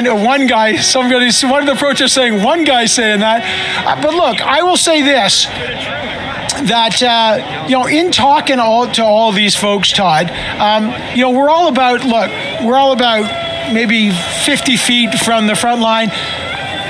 And one of the protesters saying, one guy saying that. But look, I will say this, that, in talking to all these folks, Todd, we're all about maybe 50 feet from the front line.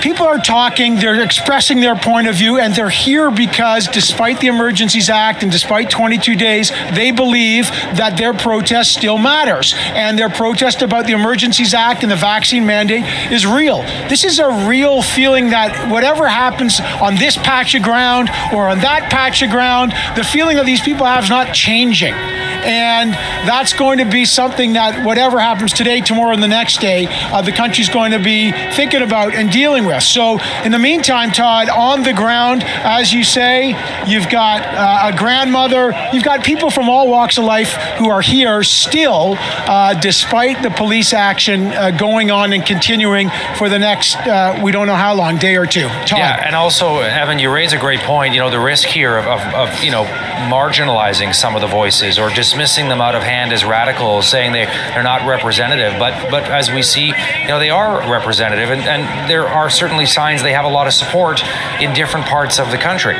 People are talking, they're expressing their point of view, and they're here because despite the Emergencies Act and despite 22 days, they believe that their protest still matters. And their protest about the Emergencies Act and the vaccine mandate is real. This is a real feeling that whatever happens on this patch of ground or on that patch of ground, the feeling that these people have is not changing. And that's going to be something that whatever happens today, tomorrow, and the next day, the country's going to be thinking about and dealing with. So in the meantime, Todd, on the ground, as you say, you've got a grandmother, you've got people from all walks of life who are here still, despite the police action going on and continuing for the next, we don't know how long, day or two. Todd. Yeah, and also, Evan, you raise a great point. The risk here of marginalizing some of the voices or dismissing them out of hand as radicals, saying they're not representative. But as we see, they are representative, and there are certainly signs they have a lot of support in different parts of the country.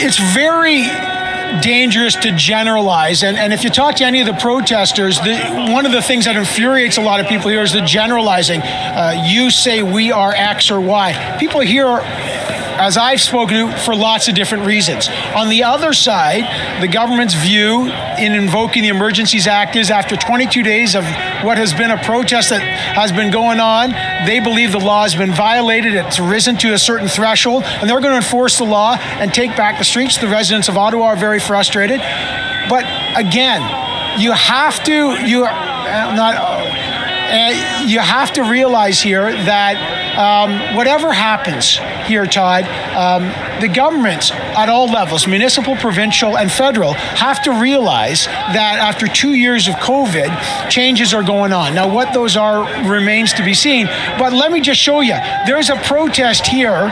It's very dangerous to generalize, and if you talk to any of the protesters, one of the things that infuriates a lot of people here is the generalizing. You say we are X or Y. People here, as I've spoken to, for lots of different reasons. On the other side, the government's view in invoking the Emergencies Act is after 22 days of what has been a protest that has been going on, they believe the law has been violated, it's risen to a certain threshold, and they're going to enforce the law and take back the streets. The residents of Ottawa are very frustrated. But again, you have to realize here that whatever happens here, Todd, the governments at all levels, municipal, provincial, and federal, have to realize that after 2 years of COVID, changes are going on. Now, what those are remains to be seen. But let me just show you. There's a protest here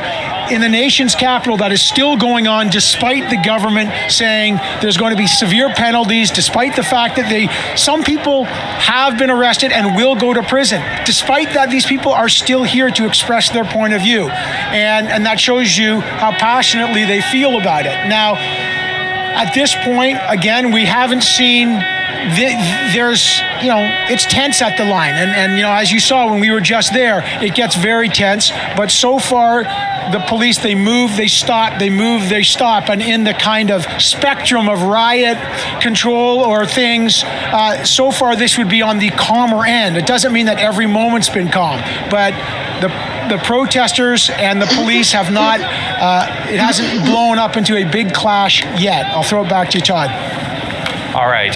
in the nation's capital that is still going on despite the government saying there's going to be severe penalties, despite the fact that some people have been arrested and will go to prison. Despite that, these people are still here to express their point of view. And that shows you how passionately they feel about it. Now, at this point, again, we haven't seen, it's tense at the line. And as you saw when we were just there, it gets very tense. But so far, the police, they move, they stop, they move, they stop. And in the kind of spectrum of riot control or things, so far this would be on the calmer end. It doesn't mean that every moment's been calm, but the protesters and the police have not, it hasn't blown up into a big clash yet. I'll throw it back to you, Todd. All right.